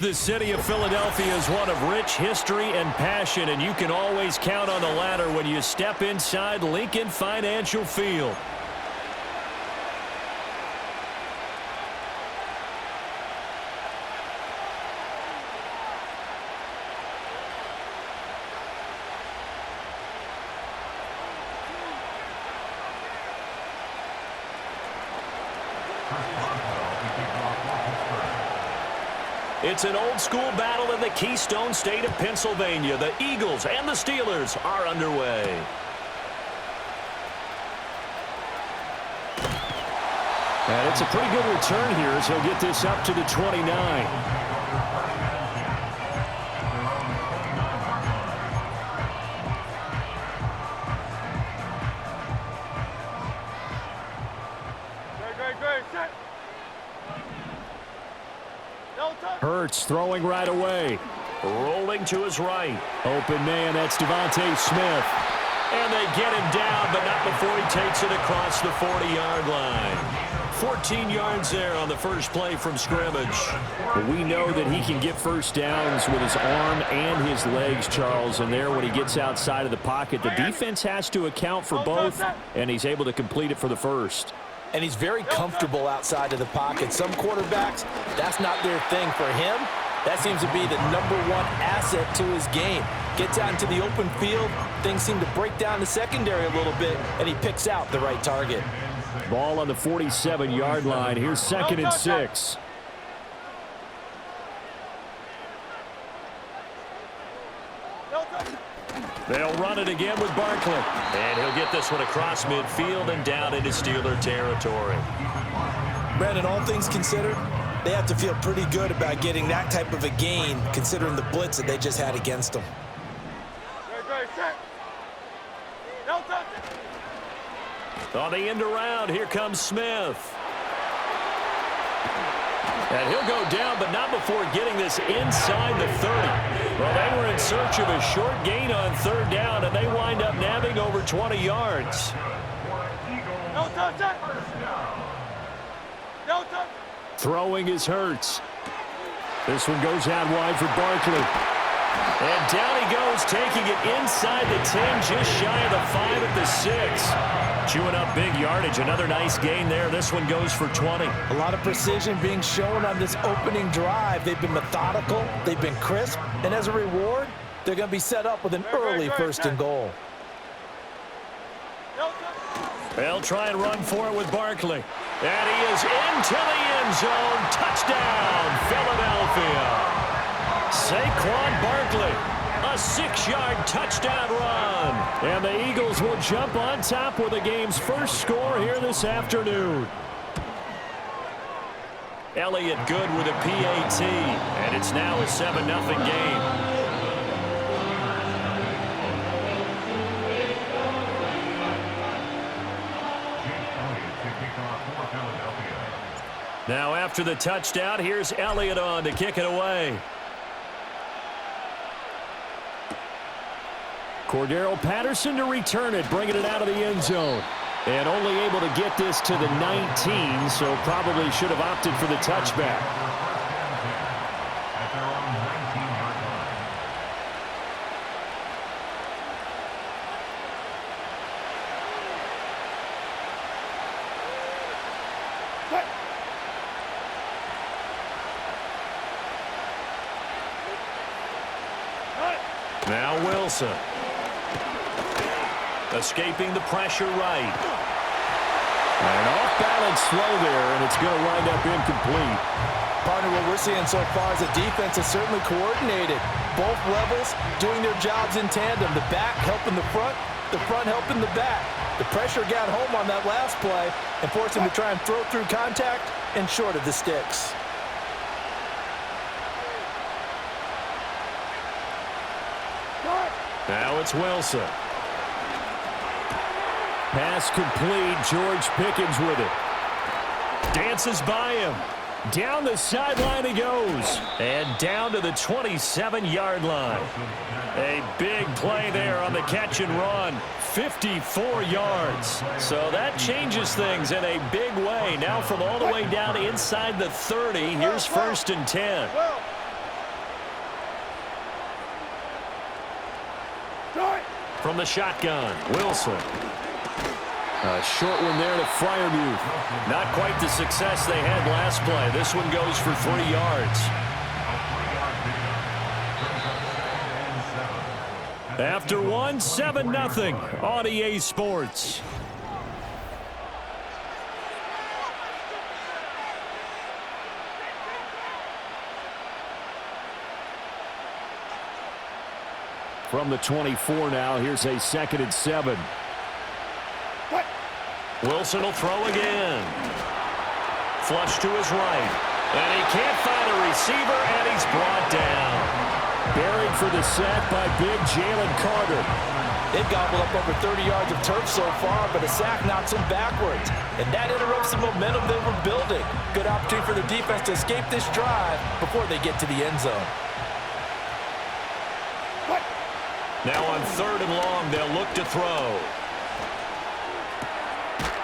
The city of Philadelphia is one of rich history and passion, and you can always count on the latter when you step inside Lincoln Financial Field. It's an old-school battle in the Keystone State of Pennsylvania. The Eagles and the Steelers are underway. And it's a pretty good return here as he'll get this up to the 29. Hurts throwing right away. Rolling to his right. Open man, that's Devontae Smith. And they get him down, but not before he takes it across the 40-yard line. 14 yards there on the first play from scrimmage. We know that he can get first downs with his arm and his legs, Charles. And there, when he gets outside of the pocket, the defense has to account for both, and he's able to complete it for the first. And he's very comfortable outside of the pocket. Some quarterbacks, that's not their thing. For him, that seems to be the #1 asset to his game. Gets out into the open field, things seem to break down the secondary a little bit, and he picks out the right target. Ball on the 47-yard line. Here's 2nd and 6. They'll run it again with Barkley. And he'll get this one across midfield and down into Steeler territory. Brandon, all things considered, they have to feel pretty good about getting that type of a gain, considering the blitz that they just had against them. On the end around, here comes Smith. And he'll go down, but not before getting this inside the 30. Well, they were in search of a short gain on 3rd down, and they wind up nabbing over 20 yards. Throwing is Hurts. This one goes out wide for Barkley. And down he goes, taking it inside the 10, just shy of the 5 at the 6. Chewing up big yardage. Another nice gain there. This one goes for 20. A lot of precision being shown on this opening drive. They've been methodical. They've been crisp. And as a reward, they're going to be set up with an early 1st and goal. They'll try and run for it with Barkley. And he is into the end zone. Touchdown, Philadelphia. Saquon Barkley. A 6-yard touchdown run. And the Eagles will jump on top with the game's first score here this afternoon. Elliott good with a PAT. And it's now a 7-0 game. Now after the touchdown, here's Elliott on to kick it away. Cordero Patterson to return it, bringing it out of the end zone. And only able to get this to the 19, so probably should have opted for the touchback. Now Wilson. Escaping the pressure right. An off-balance throw there, and it's going to wind up incomplete. Partner, what we're seeing so far is the defense is certainly coordinated. Both levels doing their jobs in tandem. The back helping the front helping the back. The pressure got home on that last play and forced him to try and throw through contact and short of the sticks. Now it's Wilson. Pass complete. George Pickens with it. Dances by him. Down the sideline he goes. And down to the 27-yard line. A big play there on the catch and run. 54 yards. So that changes things in a big way. Now from all the way down inside the 30, here's 1st and 10. from the shotgun. Wilson. A short one there to Freiermuth. Not quite the success they had last play. This one goes for 3 yards. After one, 7-0 on EA Sports. From the 24 now, here's a 2nd and 7. Wilson will throw again. Flush to his right. And he can't find a receiver, and he's brought down. Buried for the sack by big Jalen Carter. They've gobbled up over 30 yards of turf so far, but a sack knocks them backwards. And that interrupts the momentum they were building. Good opportunity for the defense to escape this drive before they get to the end zone. Now on 3rd and long, they'll look to throw.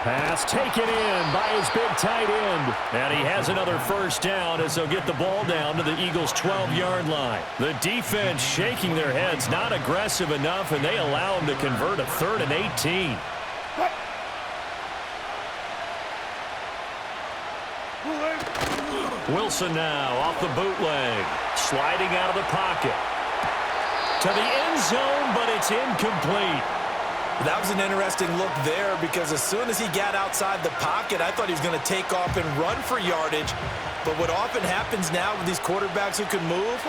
Pass taken in by his big tight end. And he has another first down as they'll get the ball down to the Eagles' 12-yard line. The defense shaking their heads, not aggressive enough, and they allow him to convert a 3rd and 18. Wilson now off the bootleg. Sliding out of the pocket. To the end zone, but it's incomplete. That was an interesting look there because as soon as he got outside the pocket, I thought he was going to take off and run for yardage. But what often happens now with these quarterbacks who can move,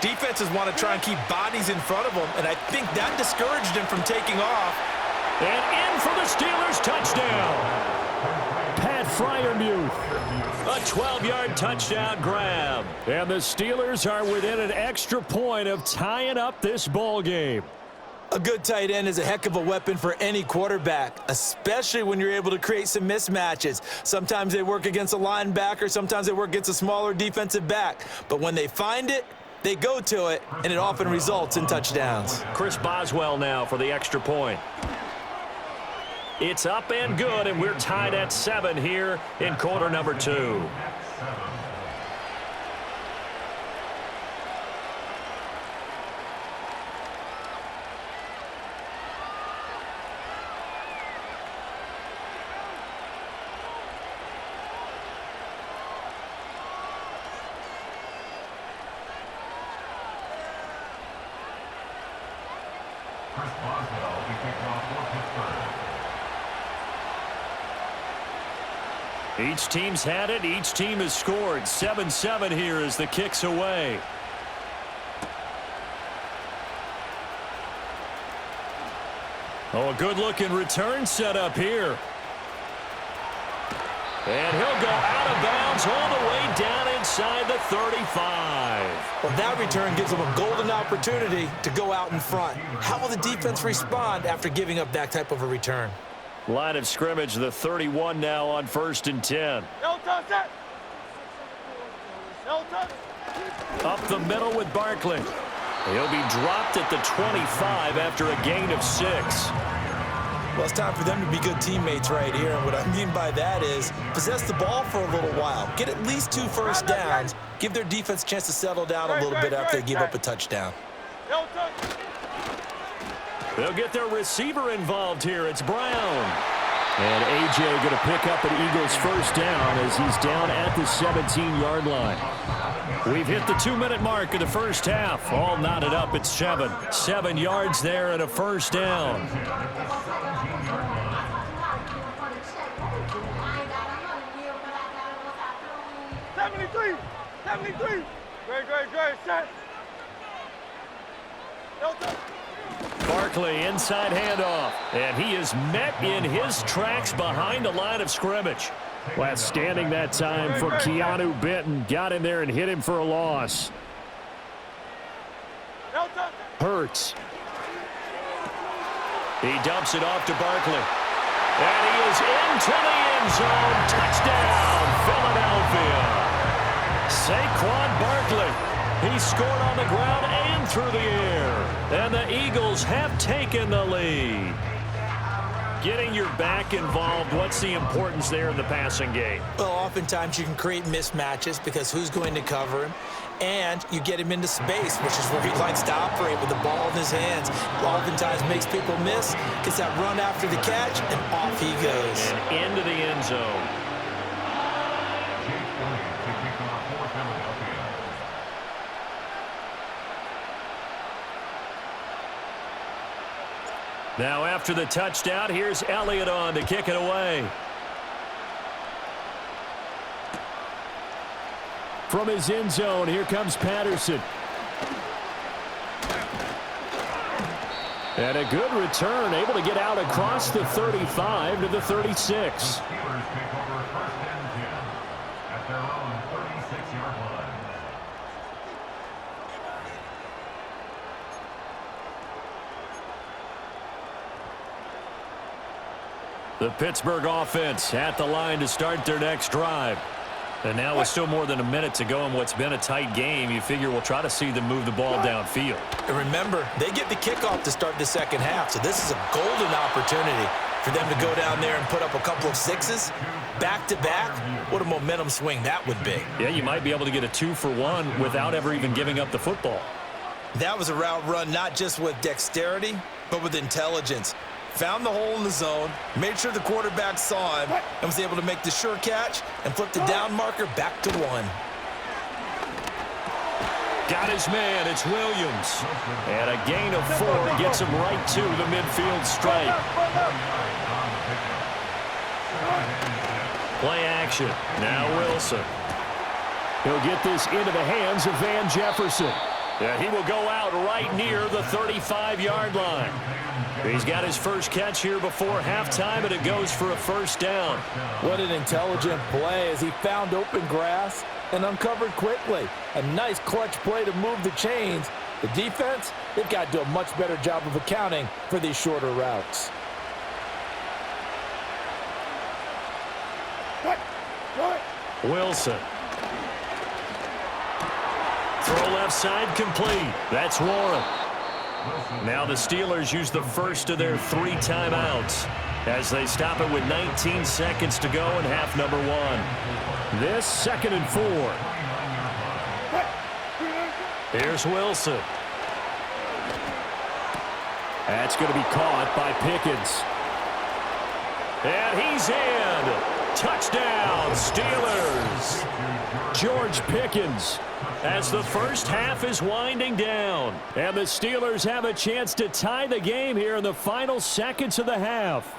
defenses want to try and keep bodies in front of them, and I think that discouraged him from taking off. And in for the Steelers touchdown. Pat Freiermuth. A 12-yard touchdown grab. And the Steelers are within an extra point of tying up this ball game. A good tight end is a heck of a weapon for any quarterback, especially when you're able to create some mismatches. Sometimes they work against a linebacker, sometimes they work against a smaller defensive back. But when they find it, they go to it, and it often results in touchdowns. Chris Boswell now for the extra point. It's up and good, and we're tied at 7 here in quarter number 2. Each team's had it. Each team has scored. 7-7 here as the kick's away. Oh, a good-looking return set up here. And he'll go out of bounds all the way down inside the 35. Well, that return gives them a golden opportunity to go out in front. How will the defense respond after giving up that type of a return? Line of scrimmage, the 31 now on 1st and 10. Up the middle with Barkley. He'll be dropped at the 25 after a gain of 6. Well, it's time for them to be good teammates right here. And what I mean by that is possess the ball for a little while. Get at least 2 first downs. Give their defense a chance to settle down a little bit after they give up a touchdown. They'll get their receiver involved here. It's Brown. And A.J. going to pick up an Eagles first down as he's down at the 17-yard line. We've hit the 2-minute mark of the first half. All knotted up at 7. 7 yards there and a first down. Great, set. Barkley inside handoff, and he is met in his tracks behind the line of scrimmage. Last standing that time from Keanu Benton. Got in there and hit him for a loss. Hurts. He dumps it off to Barkley. And he is into the end zone. Touchdown, Philadelphia. Saquon Barkley. He scored on the ground and through the air. And the Eagles have taken the lead. Getting your back involved, what's the importance there in the passing game? Well, oftentimes you can create mismatches because who's going to cover him? And you get him into space, which is where he likes to operate with the ball in his hands. Oftentimes makes people miss, gets that run after the catch, and off he goes. And into the end zone. Now after the touchdown, here's Elliott on to kick it away. From his end zone, here comes Patterson. And a good return, able to get out across the 35 to the 36. The Pittsburgh offense at the line to start their next drive. And now with still more than a minute to go in what's been a tight game, you figure we'll try to see them move the ball downfield. And remember, they get the kickoff to start the second half, so this is a golden opportunity for them to go down there and put up a couple of sixes back-to-back. What a momentum swing that would be. Yeah, you might be able to get a 2-for-1 without ever even giving up the football. That was a route run not just with dexterity, but with intelligence. Found the hole in the zone, made sure the quarterback saw him, and was able to make the sure catch and flip the down marker back to 1. Got his man, it's Williams. And a gain of 4 gets him right to the midfield stripe. Play action, now Wilson. He'll get this into the hands of Van Jefferson. Yeah, he will go out right near the 35-yard line. He's got his first catch here before halftime, and it goes for a first down. What an intelligent play as he found open grass and uncovered quickly. A nice clutch play to move the chains. The defense, they've got to do a much better job of accounting for these shorter routes. Wilson. Throw left side complete. That's Warren. Now the Steelers use the first of their 3 timeouts as they stop it with 19 seconds to go in half number 1. This 2nd and 4. Here's Wilson. That's going to be caught by Pickens. And he's in. Touchdown, Steelers. George Pickens. As the first half is winding down. And the Steelers have a chance to tie the game here in the final seconds of the half.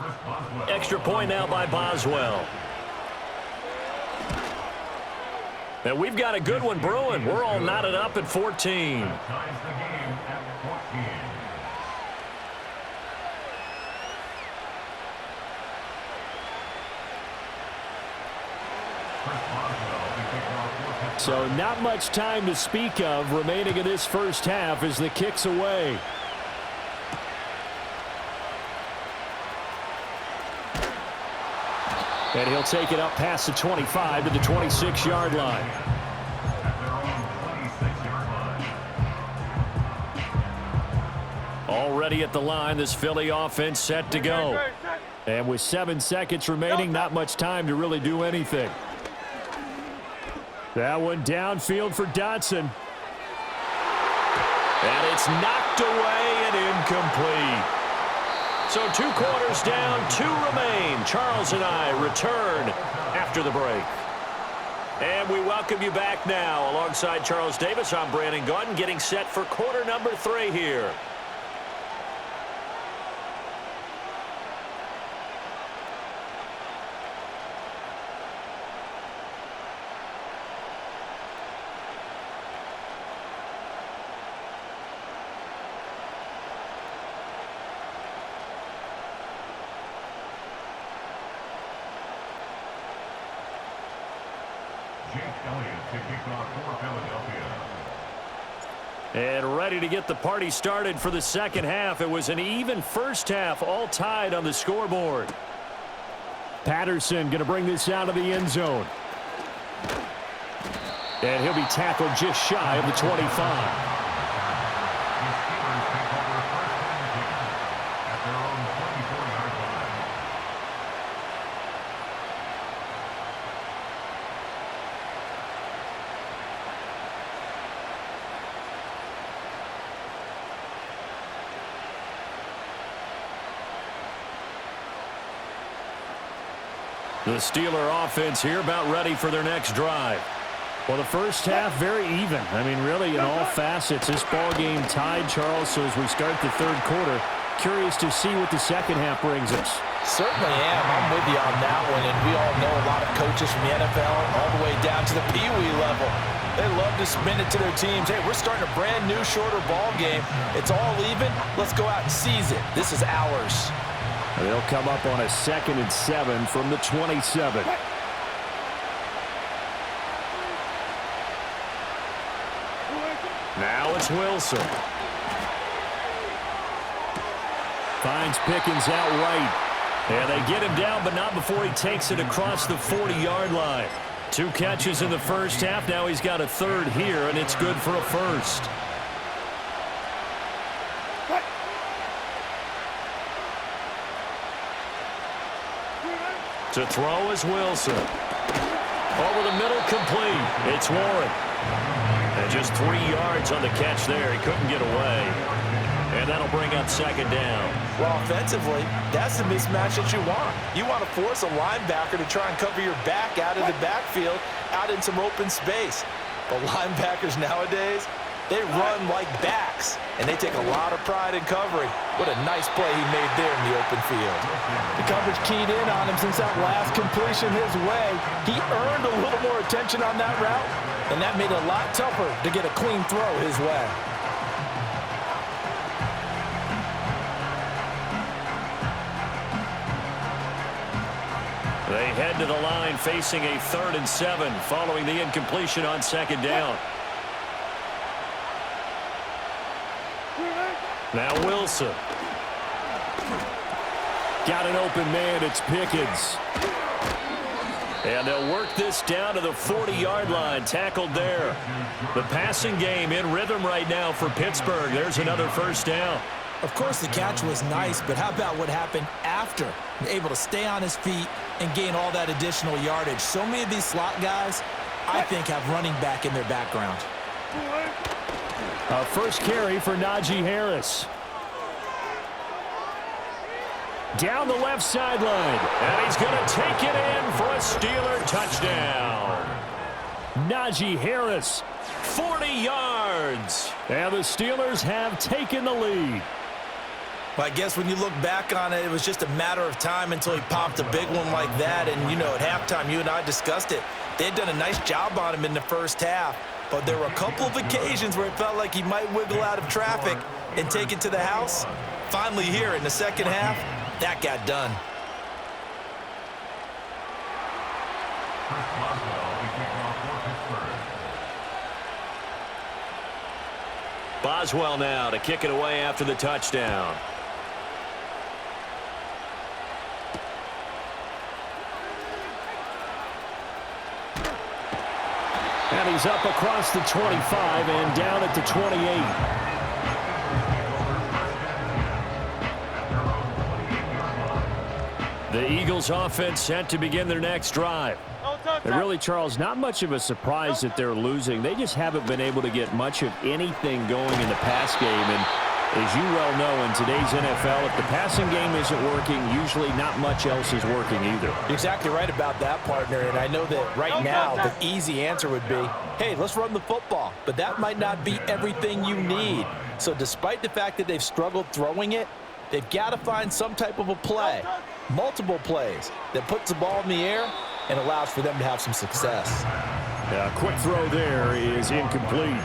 Extra point now by Boswell. And we've got a good one brewing. We're all knotted up at 14. So not much time to speak of remaining in this first half as the kick's away. And he'll take it up past the 25 to the 26-yard line. Already at the line, this Philly offense set to go. And with 7 seconds remaining, not much time to really do anything. That one downfield for Dotson. And it's knocked away and incomplete. So 2 quarters down, 2 remain. Charles and I return after the break. And we welcome you back now. Alongside Charles Davis, I'm Brandon Gaudin, getting set for quarter number 3 here. And ready to get the party started for the second half. It was an even first half, all tied on the scoreboard. Patterson going to bring this out of the end zone. And he'll be tackled just shy of the 25. The Steeler offense here about ready for their next drive. Well, the first half, very even. I mean, really, in all facets, this ball game tied, Charles. So as we start the third quarter, curious to see what the second half brings us. Certainly am. I'm with you on that one. And we all know a lot of coaches from the NFL all the way down to the Pee Wee level. They love to spin it to their teams. Hey, we're starting a brand new, shorter ball game. It's all even. Let's go out and seize it. This is ours. They'll come up on a 2nd and 7 from the 27. Now it's Wilson. Finds Pickens out right. And they get him down, but not before he takes it across the 40-yard line. 2 catches in the first half. Now he's got a third here, and it's good for a first. To throw is Wilson. Over the middle, complete. It's Warren. And just 3 yards on the catch there. He couldn't get away. And that'll bring up second down. Well, offensively, that's the mismatch that you want. You want to force a linebacker to try and cover your back out of the backfield, out in some open space. But linebackers nowadays, they run like backs, and they take a lot of pride in covering. What a nice play he made there in the open field. The coverage keyed in on him since that last completion his way. He earned a little more attention on that route, and that made it a lot tougher to get a clean throw his way. They head to the line facing a 3rd and 7 following the incompletion on second down. Now Wilson. Got an open man. It's Pickens. And they'll work this down to the 40-yard line. Tackled there. The passing game in rhythm right now for Pittsburgh. There's another first down. Of course, the catch was nice, but how about what happened after? Able to stay on his feet and gain all that additional yardage. So many of these slot guys, I think, have running back in their background. First carry for Najee Harris. Down the left sideline. And he's going to take it in for a Steeler touchdown. Najee Harris, 40 yards. And the Steelers have taken the lead. Well, I guess when you look back on it, it was just a matter of time until he popped a big one like that. And, you know, at halftime, you and I discussed it. They had done a nice job on him in the first half. But there were a couple of occasions where it felt like he might wiggle out of traffic and take it to the house. Finally here in the second half, that got done. Boswell now to kick it away after the touchdown. And he's up across the 25 and down at the 28. The Eagles offense set to begin their next drive. And really, Charles, not much of a surprise that they're losing. They just haven't been able to get much of anything going in the pass game. And as you well know, in today's NFL, if the passing game isn't working, usually not much else is working either. You're exactly right about that, partner. And I know that right now the easy answer would be, hey, let's run the football. But that might not be everything you need. So despite the fact that they've struggled throwing it, they've got to find some type of a play, multiple plays, that puts the ball in the air and allows for them to have some success. Yeah, quick throw there is incomplete.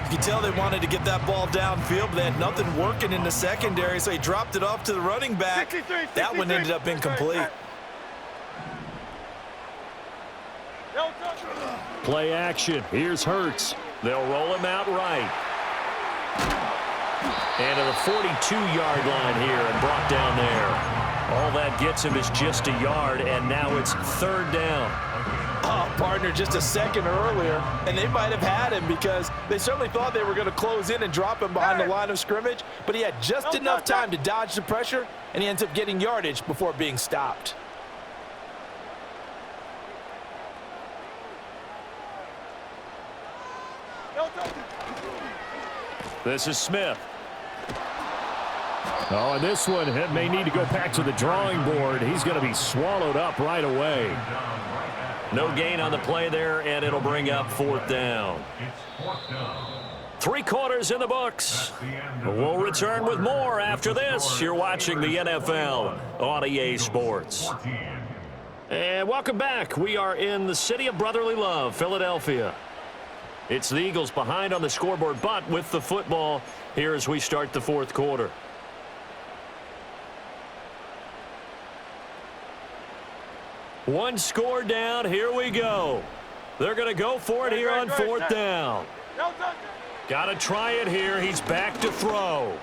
You can tell they wanted to get that ball downfield, but they had nothing working in the secondary, so he dropped it off to the running back. 63. That one ended up incomplete. Play action. Here's Hurts. They'll roll him out right. And to the 42-yard line here and brought down there. All that gets him is just a yard, and now it's third down. Oh, partner, just a second earlier, and they might have had him because they certainly thought they were going to close in and drop him behind the line of scrimmage, but he had just enough time to dodge the pressure, and he ends up getting yardage before being stopped. This is Smith. Oh, and this one may need to go back to the drawing board. He's going to be swallowed up right away. No gain on the play there, and it'll bring up 4th down. 3 quarters in the books. We'll return with more after this. You're watching the NFL on EA Sports. And welcome back. We are in the city of brotherly love, Philadelphia. It's the Eagles behind on the scoreboard, but with the football here as we start the 4th quarter. One score down. Here we go. They're going to go for it here on 4th down. Got to try it here. He's back to throw.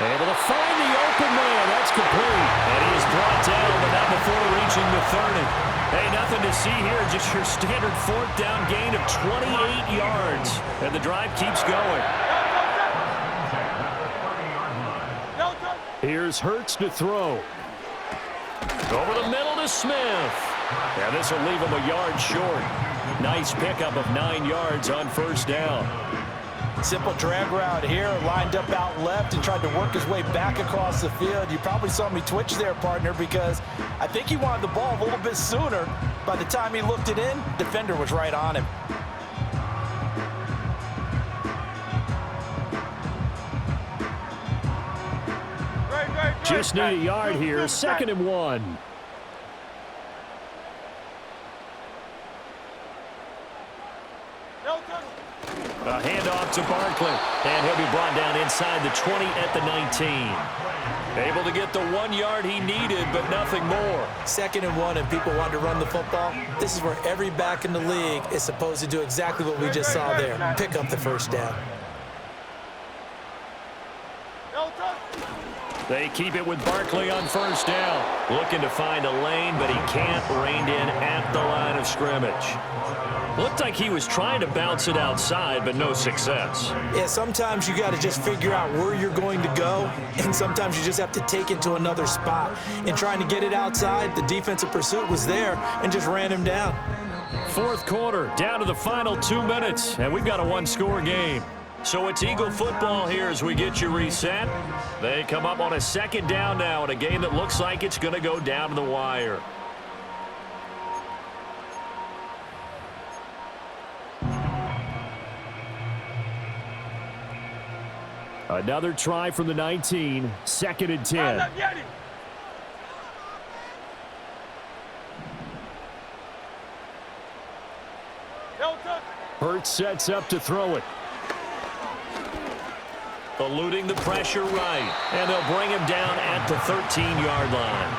Able to find the open man. That's complete. And he is brought down, but not before reaching the 30. Hey, nothing to see here. Just your standard 4th down gain of 28 yards. And the drive keeps going. Here's Hurts to throw. Over the middle to Smith. And this will leave him a yard short. Nice pickup of 9 yards on 1st down. Simple drag route here, lined up out left and tried to work his way back across the field. You probably saw me twitch there, partner, because I think he wanted the ball a little bit sooner. By the time he looked it in, defender was right on him. Just need a yard here. 2nd and 1. A handoff to Barkley. And he'll be brought down inside the 20 at the 19. Able to get the 1 yard he needed, but nothing more. 2nd and 1, and people want to run the football. This is where every back in the league is supposed to do exactly what we just saw there. Pick up the 1st down. They keep it with Barkley on 1st down. Looking to find a lane, but he can't. Reined in at the line of scrimmage. Looked like he was trying to bounce it outside, but no success. Yeah, sometimes you got to just figure out where you're going to go, and sometimes you just have to take it to another spot. In trying to get it outside, the defensive pursuit was there and just ran him down. 4th quarter, down to the final 2 minutes, and we've got a 1-score game. So it's Eagle football here as we get you reset. They come up on a 2nd down now in a game that looks like it's going to go down to the wire. Another try from the 19, 2nd and 10. Hurts sets up to throw it. Eluding the pressure right. And they'll bring him down at the 13-yard line.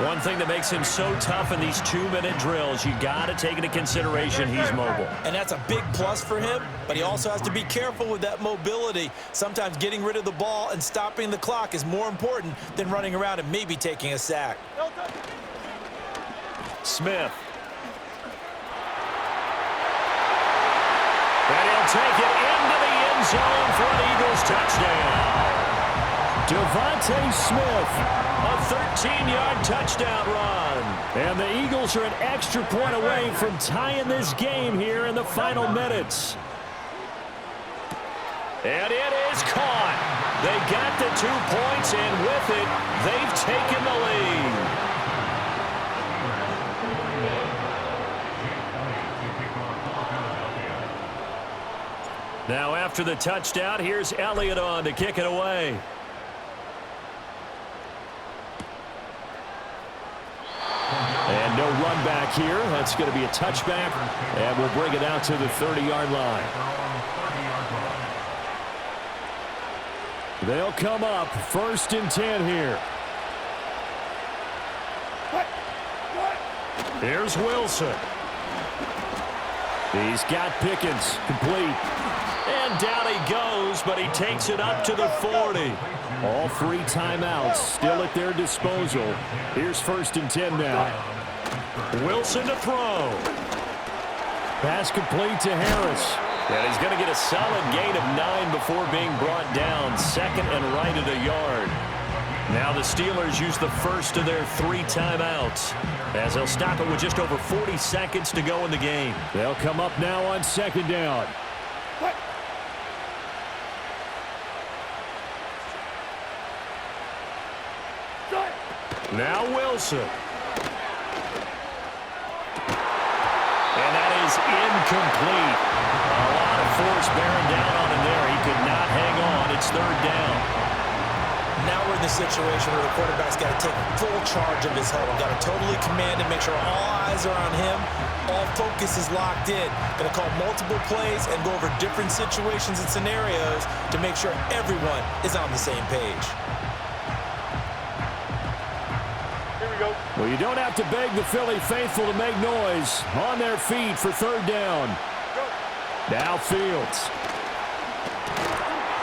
One thing that makes him so tough in these 2-minute drills, you got to take into consideration he's mobile. And that's a big plus for him, but he also has to be careful with that mobility. Sometimes getting rid of the ball and stopping the clock is more important than running around and maybe taking a sack. Smith. And he'll take it into the end zone for an Eagles touchdown. Devontae Smith, a 13-yard touchdown run. And the Eagles are an extra point away from tying this game here in the final minutes. And it is caught. They got the 2 points, and with it, they've taken the lead. Now after the touchdown, here's Elliott on to kick it away. And no run back here. That's going to be a touchback, and we'll bring it out to the 30-yard line. They'll come up 1st and 10 here. Here's Wilson. He's got Pickens complete. And down he goes, but he takes it up to the 40. All 3 timeouts still at their disposal. Here's 1st and 10 now. Wilson to throw. Pass complete to Harris. And he's going to get a solid gain of 9 before being brought down. 2nd and right at a yard. Now the Steelers use the first of their 3 timeouts, as they'll stop it with just over 40 seconds to go in the game. They'll come up now on 2nd down. Now Wilson. And that is incomplete. A lot of force bearing down on him there. He could not hang on. It's third down. Now we're in the situation where the quarterback's got to take full charge of his huddle. Got to totally command and make sure all eyes are on him. All focus is locked in. Going to call multiple plays and go over different situations and scenarios to make sure everyone is on the same page. Here we go. Well, you don't have to beg the Philly faithful to make noise. On their feet for third down. Now Fields.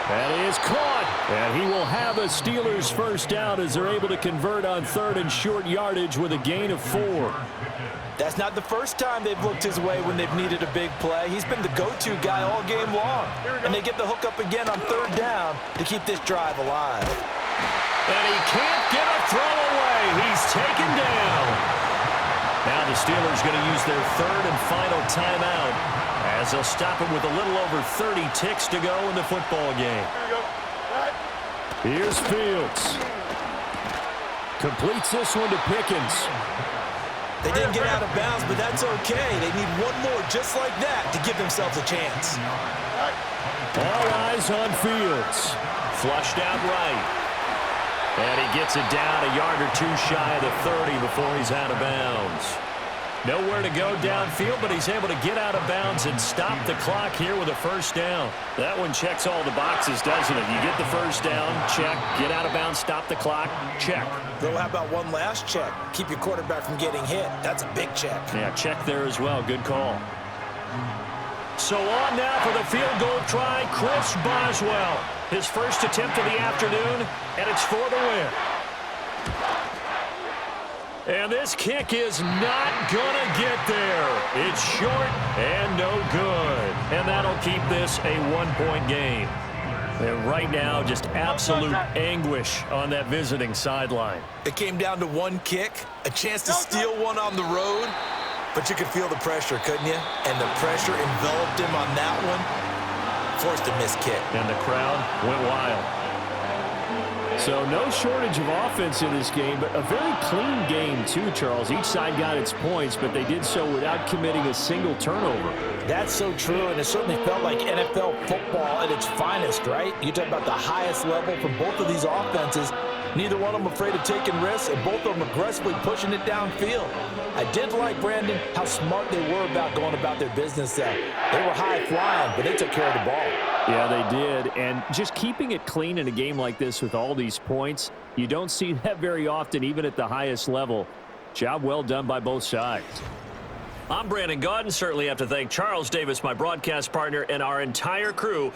That is caught. And he will have a Steelers first down as they're able to convert on third and short yardage with a gain of 4. That's not the first time they've looked his way when they've needed a big play. He's been the go-to guy all game long. And they get the hook up again on third down to keep this drive alive. And he can't get a throw away. He's taken down. Now the Steelers going to use their third and final timeout as they'll stop him with a little over 30 ticks to go in the football game. Here we go. Right. Here's Fields. Completes this one to Pickens. They didn't get out of bounds, but that's okay. They need one more just like that to give themselves a chance. All eyes on Fields. Flushed out right. And he gets it down a yard or two shy of the 30 before he's out of bounds. Nowhere to go downfield, but he's able to get out of bounds and stop the clock here with a first down. That one checks all the boxes, doesn't it? You get the first down, check. Get out of bounds, stop the clock, check. Though, how about one last check? Keep your quarterback from getting hit. That's a big check. Yeah, check there as well. Good call. So on now for the field goal try, Chris Boswell. His first attempt of the afternoon, and it's for the win. And this kick is not going to get there. It's short and no good. And that'll keep this a one-point game. And right now, just absolute anguish on that visiting sideline. It came down to one kick, a chance to steal one on the road. But you could feel the pressure, couldn't you? And the pressure enveloped him on that one. Forced a missed kick. And the crowd went wild. So no shortage of offense in this game, but a very clean game too, Charles. Each side got its points, but they did so without committing a single turnover. That's so true, and it certainly felt like NFL football at its finest, right? You talk about the highest level from both of these offenses. Neither one of them afraid of taking risks, and both of them aggressively pushing it downfield. I did like, Brandon, how smart they were about going about their business there. They were high-flying, but they took care of the ball. Yeah, they did, and just keeping it clean in a game like this with all these points, you don't see that very often, even at the highest level. Job well done by both sides. I'm Brandon Gaudin. Certainly have to thank Charles Davis, my broadcast partner, and our entire crew.